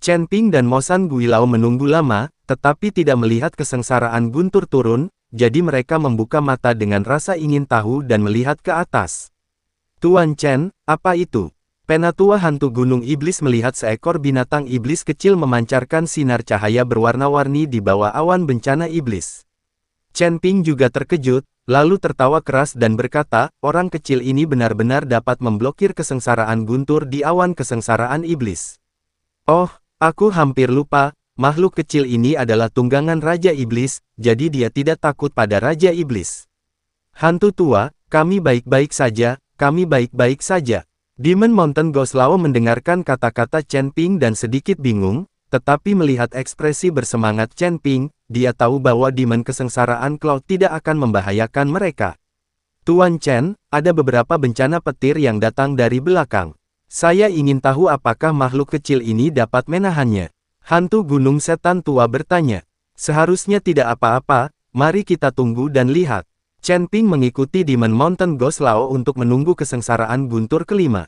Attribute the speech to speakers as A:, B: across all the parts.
A: Chen Ping dan Mo San Guilao menunggu lama, tetapi tidak melihat kesengsaraan Guntur turun, jadi mereka membuka mata dengan rasa ingin tahu dan melihat ke atas. Tuan Chen, apa itu? Penatua hantu gunung iblis melihat seekor binatang iblis kecil memancarkan sinar cahaya berwarna-warni di bawah awan bencana iblis. Chen Ping juga terkejut, lalu tertawa keras dan berkata, orang kecil ini benar-benar dapat memblokir kesengsaraan Guntur di awan kesengsaraan iblis. Oh, aku hampir lupa, makhluk kecil ini adalah tunggangan Raja Iblis, jadi dia tidak takut pada Raja Iblis. Hantu tua, kami baik-baik saja, kami baik-baik saja. Demon Mountain Ghost Lao mendengarkan kata-kata Chen Ping dan sedikit bingung, tetapi melihat ekspresi bersemangat Chen Ping, dia tahu bahwa Demon Kesengsaraan Cloud tidak akan membahayakan mereka. Tuan Chen, ada beberapa bencana petir yang datang dari belakang. Saya ingin tahu apakah makhluk kecil ini dapat menahannya. Hantu Gunung Setan Tua bertanya. Seharusnya tidak apa-apa, mari kita tunggu dan lihat. Chen Ping mengikuti Demon Mountain Ghost Lao untuk menunggu kesengsaraan Guntur kelima.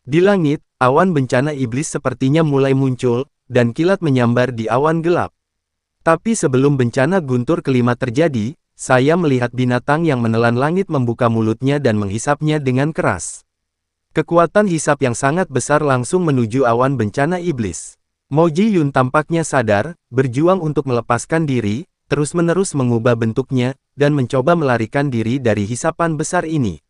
A: Di langit, awan bencana iblis sepertinya mulai muncul, dan kilat menyambar di awan gelap. Tapi sebelum bencana Guntur kelima terjadi, saya melihat binatang yang menelan langit membuka mulutnya dan menghisapnya dengan keras. Kekuatan hisap yang sangat besar langsung menuju awan bencana iblis. Mo Ji Yun tampaknya sadar, berjuang untuk melepaskan diri, terus-menerus mengubah bentuknya, dan mencoba melarikan diri dari hisapan besar ini.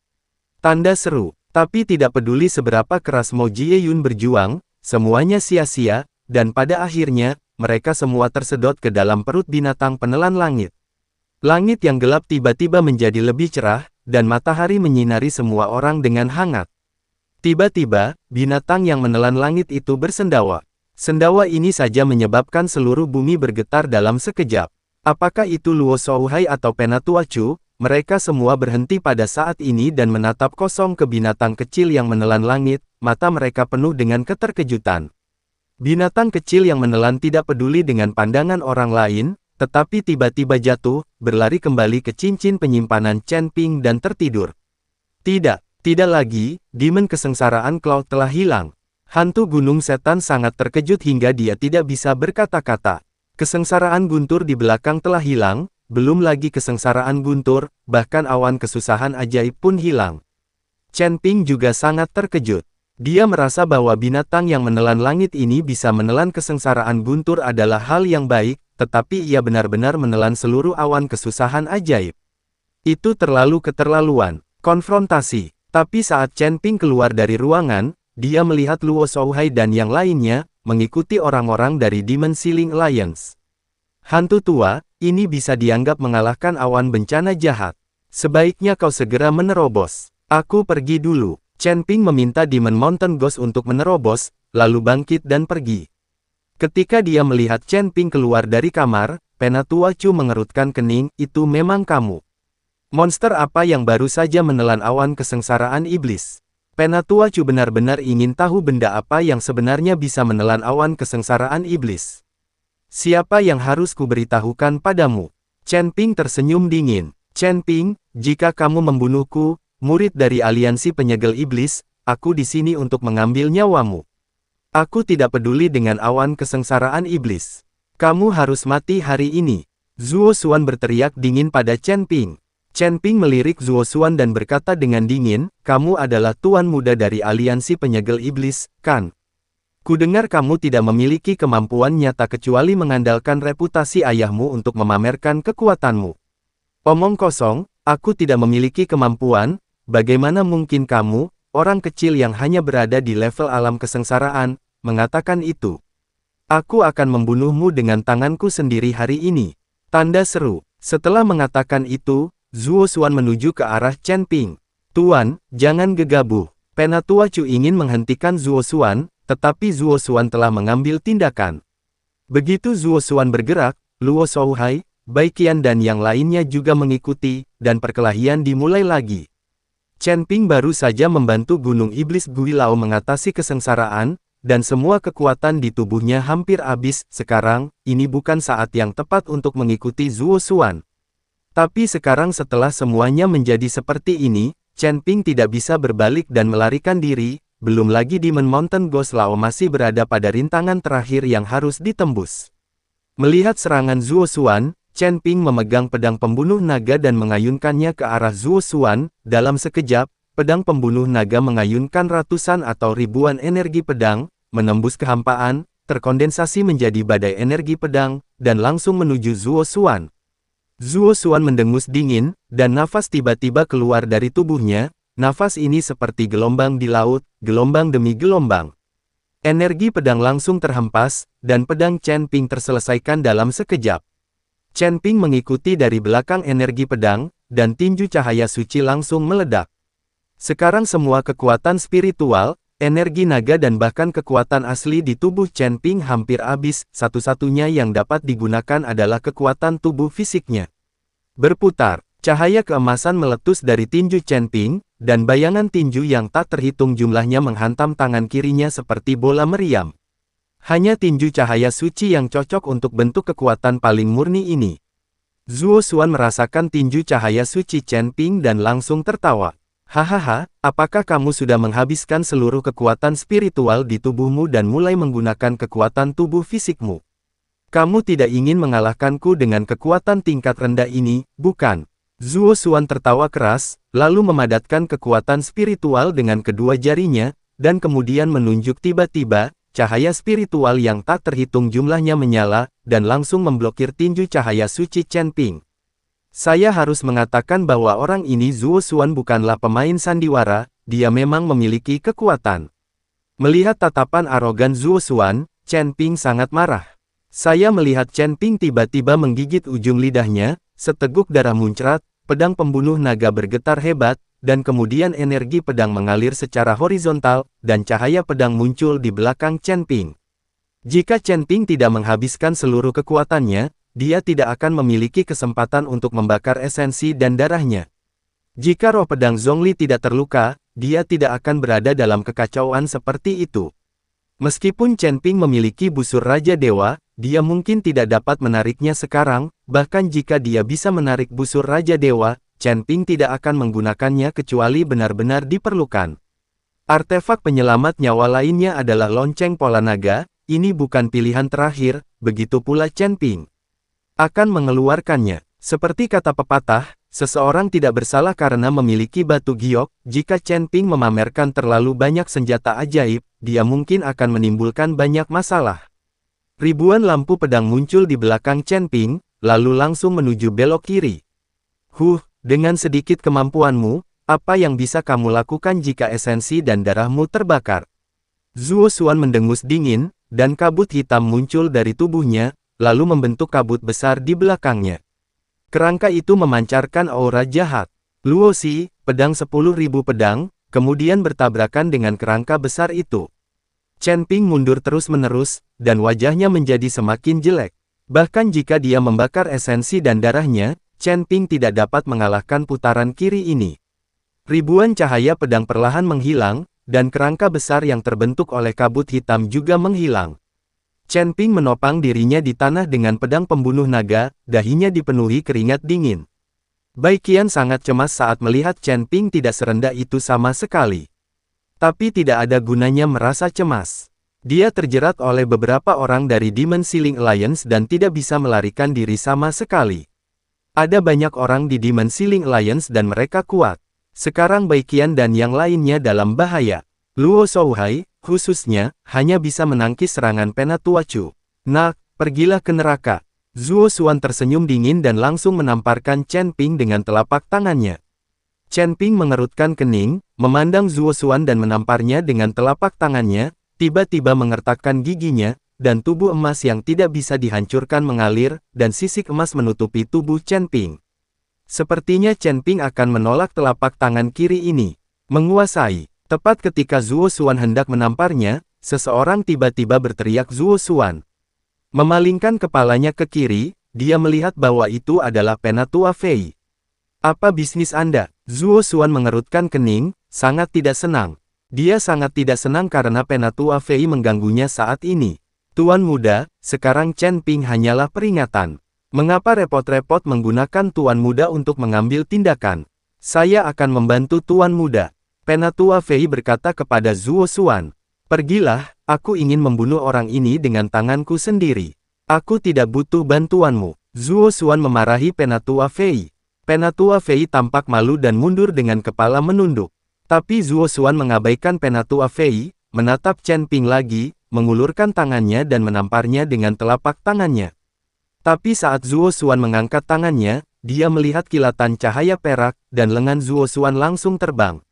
A: Tanda seru, tapi tidak peduli seberapa keras Mo Ji Yun berjuang, semuanya sia-sia, dan pada akhirnya, mereka semua tersedot ke dalam perut binatang penelan langit. Langit yang gelap tiba-tiba menjadi lebih cerah, dan matahari menyinari semua orang dengan hangat. Tiba-tiba, binatang yang menelan langit itu bersendawa. Sendawa ini saja menyebabkan seluruh bumi bergetar dalam sekejap. Apakah itu Luo Shouhai atau Penatua Chu? Mereka semua berhenti pada saat ini dan menatap kosong ke binatang kecil yang menelan langit, mata mereka penuh dengan keterkejutan. Binatang kecil yang menelan tidak peduli dengan pandangan orang lain, tetapi tiba-tiba jatuh, berlari kembali ke cincin penyimpanan Chen Ping dan tertidur. Tidak lagi, Demon Kesengsaraan Cloud telah hilang. Hantu Gunung Setan sangat terkejut hingga dia tidak bisa berkata-kata. Kesengsaraan Guntur di belakang telah hilang, belum lagi kesengsaraan Guntur, bahkan awan kesusahan ajaib pun hilang. Chen Ping juga sangat terkejut. Dia merasa bahwa binatang yang menelan langit ini bisa menelan kesengsaraan Guntur adalah hal yang baik, tetapi ia benar-benar menelan seluruh awan kesusahan ajaib. Itu terlalu keterlaluan. Konfrontasi. Tapi saat Chen Ping keluar dari ruangan, dia melihat Luo Shouhai dan yang lainnya, mengikuti orang-orang dari Demon Ceiling Alliance. Hantu tua, ini bisa dianggap mengalahkan awan bencana jahat. Sebaiknya kau segera menerobos. Aku pergi dulu. Chen Ping meminta Demon Mountain Ghost untuk menerobos, lalu bangkit dan pergi. Ketika dia melihat Chen Ping keluar dari kamar, Penatua Chu mengerutkan kening, itu memang kamu. Monster apa yang baru saja menelan awan kesengsaraan iblis? Penatua Chu benar-benar ingin tahu benda apa yang sebenarnya bisa menelan awan kesengsaraan iblis. Siapa yang harus kuberitahukan padamu? Chen Ping tersenyum dingin. Chen Ping, jika kamu membunuhku, murid dari aliansi penyegel iblis, aku di sini untuk mengambil nyawamu. Aku tidak peduli dengan awan kesengsaraan iblis. Kamu harus mati hari ini. Zuo Xuan berteriak dingin pada Chen Ping. Chen Ping melirik Zuo Xuan dan berkata dengan dingin, kamu adalah tuan muda dari aliansi penyegel iblis, kan? Kudengar kamu tidak memiliki kemampuan nyata kecuali mengandalkan reputasi ayahmu untuk memamerkan kekuatanmu. Omong kosong, aku tidak memiliki kemampuan, bagaimana mungkin kamu, orang kecil yang hanya berada di level alam kesengsaraan, mengatakan itu? Aku akan membunuhmu dengan tanganku sendiri hari ini. Tanda seru. Setelah mengatakan itu, Zuo Xuan menuju ke arah Chen Ping. Tuan, jangan gegabah. Penatua Chu ingin menghentikan Zuo Xuan, tetapi Zuo Xuan telah mengambil tindakan. Begitu Zuo Xuan bergerak, Luo Shouhai, Bai Qian dan yang lainnya juga mengikuti, dan perkelahian dimulai lagi. Chen Ping baru saja membantu Gunung Iblis Guilao mengatasi kesengsaraan, dan semua kekuatan di tubuhnya hampir habis. Sekarang, ini bukan saat yang tepat untuk mengikuti Zuo Xuan. Tapi sekarang setelah semuanya menjadi seperti ini, Chen Ping tidak bisa berbalik dan melarikan diri, belum lagi Demon Mountain Ghost Lao masih berada pada rintangan terakhir yang harus ditembus. Melihat serangan Zuo Xuan, Chen Ping memegang pedang pembunuh naga dan mengayunkannya ke arah Zuo Xuan. Dalam sekejap, pedang pembunuh naga mengayunkan ratusan atau ribuan energi pedang, menembus kehampaan, terkondensasi menjadi badai energi pedang, dan langsung menuju Zuo Xuan. Zuo Xuan mendengus dingin, dan nafas tiba-tiba keluar dari tubuhnya. Nafas ini seperti gelombang di laut, gelombang demi gelombang. Energi pedang langsung terhempas, dan pedang Chen Ping terselesaikan dalam sekejap. Chen Ping mengikuti dari belakang energi pedang, dan tinju cahaya suci langsung meledak. Sekarang semua kekuatan spiritual, energi naga dan bahkan kekuatan asli di tubuh Chen Ping hampir habis, satu-satunya yang dapat digunakan adalah kekuatan tubuh fisiknya. Berputar, cahaya keemasan meletus dari tinju Chen Ping, dan bayangan tinju yang tak terhitung jumlahnya menghantam tangan kirinya seperti bola meriam. Hanya tinju cahaya suci yang cocok untuk bentuk kekuatan paling murni ini. Zuo Xuan merasakan tinju cahaya suci Chen Ping dan langsung tertawa. Hahaha, apakah kamu sudah menghabiskan seluruh kekuatan spiritual di tubuhmu dan mulai menggunakan kekuatan tubuh fisikmu? Kamu tidak ingin mengalahkanku dengan kekuatan tingkat rendah ini, bukan? Zuo Xuan tertawa keras, lalu memadatkan kekuatan spiritual dengan kedua jarinya, dan kemudian menunjuk tiba-tiba, cahaya spiritual yang tak terhitung jumlahnya menyala, dan langsung memblokir tinju cahaya suci Chen Ping. Saya harus mengatakan bahwa orang ini Zuo Xuan bukanlah pemain sandiwara, dia memang memiliki kekuatan. Melihat tatapan arogan Zuo Xuan, Chen Ping sangat marah. Saya melihat Chen Ping tiba-tiba menggigit ujung lidahnya, seteguk darah muncrat, pedang pembunuh naga bergetar hebat, dan kemudian energi pedang mengalir secara horizontal, dan cahaya pedang muncul di belakang Chen Ping. Jika Chen Ping tidak menghabiskan seluruh kekuatannya, dia tidak akan memiliki kesempatan untuk membakar esensi dan darahnya. Jika roh pedang Zhongli tidak terluka, dia tidak akan berada dalam kekacauan seperti itu. Meskipun Chen Ping memiliki busur Raja Dewa, dia mungkin tidak dapat menariknya sekarang, bahkan jika dia bisa menarik busur Raja Dewa, Chen Ping tidak akan menggunakannya kecuali benar-benar diperlukan. Artefak penyelamat nyawa lainnya adalah lonceng pola naga, ini bukan pilihan terakhir, begitu pula Chen Ping akan mengeluarkannya. Seperti kata pepatah, seseorang tidak bersalah karena memiliki batu giok. Jika Chen Ping memamerkan terlalu banyak senjata ajaib, dia mungkin akan menimbulkan banyak masalah. Ribuan lampu pedang muncul di belakang Chen Ping, lalu langsung menuju belok kiri. Dengan sedikit kemampuanmu, apa yang bisa kamu lakukan jika esensi dan darahmu terbakar? Zuo Xuan mendengus dingin, dan kabut hitam muncul dari tubuhnya, lalu membentuk kabut besar di belakangnya. Kerangka itu memancarkan aura jahat. Luo Xi, pedang 10.000 pedang, kemudian bertabrakan dengan kerangka besar itu. Chen Ping mundur terus-menerus, dan wajahnya menjadi semakin jelek. Bahkan jika dia membakar esensi dan darahnya, Chen Ping tidak dapat mengalahkan putaran kiri ini. Ribuan cahaya pedang perlahan menghilang, dan kerangka besar yang terbentuk oleh kabut hitam juga menghilang. Chen Ping menopang dirinya di tanah dengan pedang pembunuh naga, dahinya dipenuhi keringat dingin. Bai Qian sangat cemas saat melihat Chen Ping tidak serendah itu sama sekali. Tapi tidak ada gunanya merasa cemas. Dia terjerat oleh beberapa orang dari Demon Ceiling Alliance dan tidak bisa melarikan diri sama sekali. Ada banyak orang di Demon Ceiling Alliance dan mereka kuat. Sekarang Bai Qian dan yang lainnya dalam bahaya. Luo Shouhai, khususnya, hanya bisa menangkis serangan Penatua Chu. Nak, pergilah ke neraka. Zuo Xuan tersenyum dingin dan langsung menamparkan Chen Ping dengan telapak tangannya. Chen Ping mengerutkan kening, memandang Zuo Xuan dan menamparnya dengan telapak tangannya, tiba-tiba mengertakkan giginya, dan tubuh emas yang tidak bisa dihancurkan mengalir, dan sisik emas menutupi tubuh Chen Ping. Sepertinya Chen Ping akan menolak telapak tangan kiri ini. Menguasai. Tepat ketika Zuo Xuan hendak menamparnya, seseorang tiba-tiba berteriak Zuo Xuan. Memalingkan kepalanya ke kiri, dia melihat bahwa itu adalah Penatua Fei. Apa bisnis Anda? Zuo Xuan mengerutkan kening, sangat tidak senang. Dia sangat tidak senang karena Penatua Fei mengganggunya saat ini. Tuan muda, sekarang Chen Ping hanyalah peringatan. Mengapa repot-repot menggunakan Tuan muda untuk mengambil tindakan? Saya akan membantu Tuan muda. Penatua Fei berkata kepada Zuo Xuan, "Pergilah, aku ingin membunuh orang ini dengan tanganku sendiri. Aku tidak butuh bantuanmu." Zuo Xuan memarahi Penatua Fei. Penatua Fei tampak malu dan mundur dengan kepala menunduk. Tapi Zuo Xuan mengabaikan Penatua Fei, menatap Chen Ping lagi, mengulurkan tangannya dan menamparnya dengan telapak tangannya. Tapi saat Zuo Xuan mengangkat tangannya, dia melihat kilatan cahaya perak, dan lengan Zuo Xuan langsung terbang.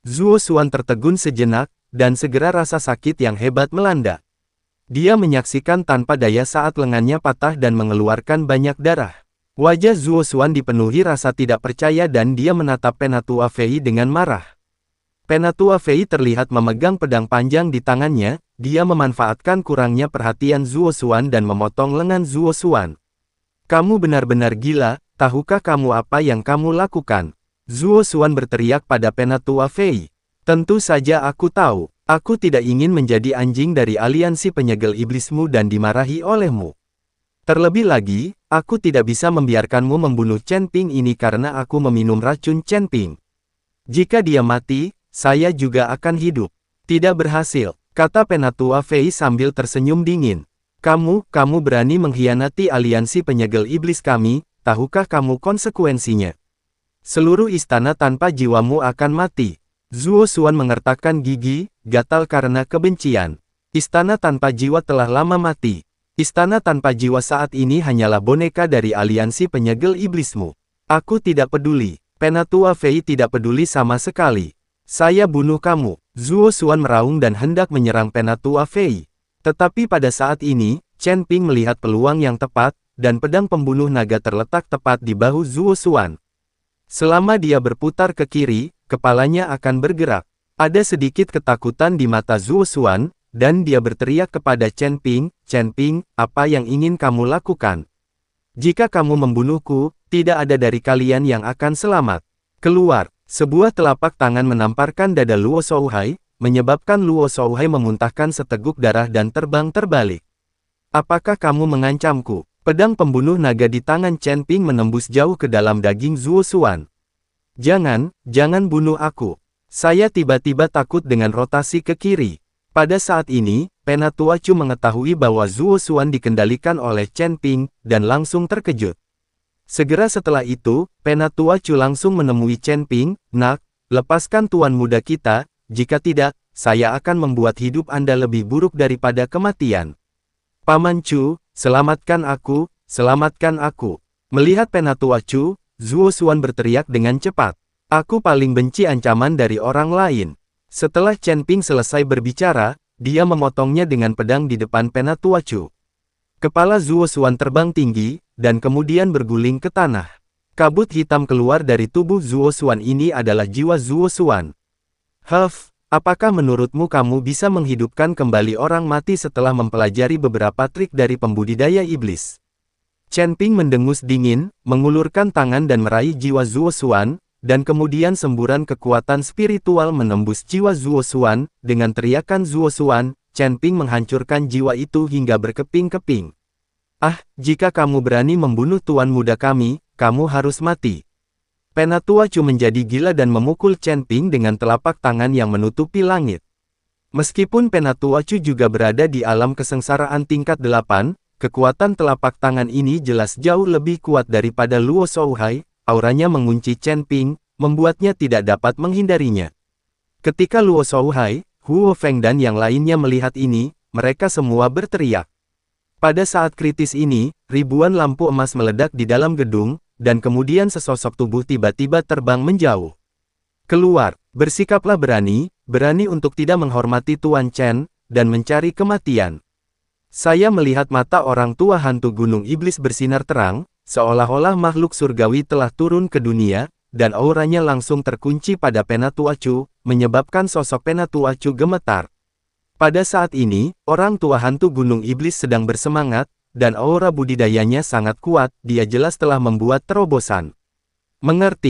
A: Zuo Xuan tertegun sejenak, dan segera rasa sakit yang hebat melanda. Dia menyaksikan tanpa daya saat lengannya patah dan mengeluarkan banyak darah. Wajah Zuo Xuan dipenuhi rasa tidak percaya dan dia menatap Penatua Fei dengan marah. Penatua Fei terlihat memegang pedang panjang di tangannya, dia memanfaatkan kurangnya perhatian Zuo Xuan dan memotong lengan Zuo Xuan. "Kamu benar-benar gila, tahukah kamu apa yang kamu lakukan?" Zuo Xuan berteriak pada Penatua Fei. "Tentu saja aku tahu, aku tidak ingin menjadi anjing dari aliansi penyegel iblismu dan dimarahi olehmu. Terlebih lagi, aku tidak bisa membiarkanmu membunuh Chen Ping ini karena aku meminum racun Chen Ping. Jika dia mati, saya juga akan hidup." "Tidak berhasil," kata Penatua Fei sambil tersenyum dingin. Kamu berani mengkhianati aliansi penyegel iblis kami, tahukah kamu konsekuensinya? Seluruh istana tanpa jiwamu akan mati." Zuo Xuan mengertakkan gigi, gatal karena kebencian. Istana tanpa jiwa telah lama mati. Istana tanpa jiwa saat ini hanyalah boneka dari aliansi penyegel iblismu. "Aku tidak peduli." Penatua Fei tidak peduli sama sekali. "Saya bunuh kamu." Zuo Xuan meraung dan hendak menyerang Penatua Fei. Tetapi pada saat ini, Chen Ping melihat peluang yang tepat, dan pedang pembunuh naga terletak tepat di bahu Zuo Xuan. Selama dia berputar ke kiri, kepalanya akan bergerak. Ada sedikit ketakutan di mata Zuo Xuan, dan dia berteriak kepada Chen Ping, "Chen Ping, apa yang ingin kamu lakukan? Jika kamu membunuhku, tidak ada dari kalian yang akan selamat. Keluar!" Sebuah telapak tangan menamparkan dada Luo Shouhai, menyebabkan Luo Shouhai memuntahkan seteguk darah dan terbang terbalik. "Apakah kamu mengancamku?" Pedang pembunuh naga di tangan Chen Ping menembus jauh ke dalam daging Zuo Xuan. Jangan bunuh aku." Saya tiba-tiba takut dengan rotasi ke kiri. Pada saat ini, Penatua Chu mengetahui bahwa Zuo Xuan dikendalikan oleh Chen Ping, dan langsung terkejut. Segera setelah itu, Penatua Chu langsung menemui Chen Ping, "Nak, lepaskan tuan muda kita, jika tidak, saya akan membuat hidup Anda lebih buruk daripada kematian." "Paman Chu, selamatkan aku, selamatkan aku." Melihat Penatua Chu, Zuo Xuan berteriak dengan cepat. "Aku paling benci ancaman dari orang lain." Setelah Chen Ping selesai berbicara, dia memotongnya dengan pedang di depan Penatua Chu. Kepala Zuo Xuan terbang tinggi, dan kemudian berguling ke tanah. Kabut hitam keluar dari tubuh Zuo Xuan. Ini adalah jiwa Zuo Xuan. "Huff, apakah menurutmu kamu bisa menghidupkan kembali orang mati setelah mempelajari beberapa trik dari pembudidaya iblis?" Chen Ping mendengus dingin, mengulurkan tangan dan meraih jiwa Zuo Xuan, dan kemudian semburan kekuatan spiritual menembus jiwa Zuo Xuan. Dengan teriakan Zuo Xuan, Chen Ping menghancurkan jiwa itu hingga berkeping-keping. "Ah, jika kamu berani membunuh tuan muda kami, kamu harus mati." Penatua Chu menjadi gila dan memukul Chen Ping dengan telapak tangan yang menutupi langit. Meskipun Penatua Chu juga berada di alam kesengsaraan tingkat 8, kekuatan telapak tangan ini jelas jauh lebih kuat daripada Luo Shouhai. Auranya mengunci Chen Ping, membuatnya tidak dapat menghindarinya. Ketika Luo Shouhai, Huo Feng dan yang lainnya melihat ini, mereka semua berteriak. Pada saat kritis ini, ribuan lampu emas meledak di dalam gedung, dan kemudian sesosok tubuh tiba-tiba terbang menjauh. "Keluar, bersikaplah berani untuk tidak menghormati Tuan Chen, dan mencari kematian." Saya melihat mata orang tua hantu gunung iblis bersinar terang, seolah-olah makhluk surgawi telah turun ke dunia, dan auranya langsung terkunci pada Penatua Chu, menyebabkan sosok Penatua Chu gemetar. Pada saat ini, orang tua hantu gunung iblis sedang bersemangat, dan aura budidayanya sangat kuat. Dia jelas telah membuat terobosan. "Mengerti?"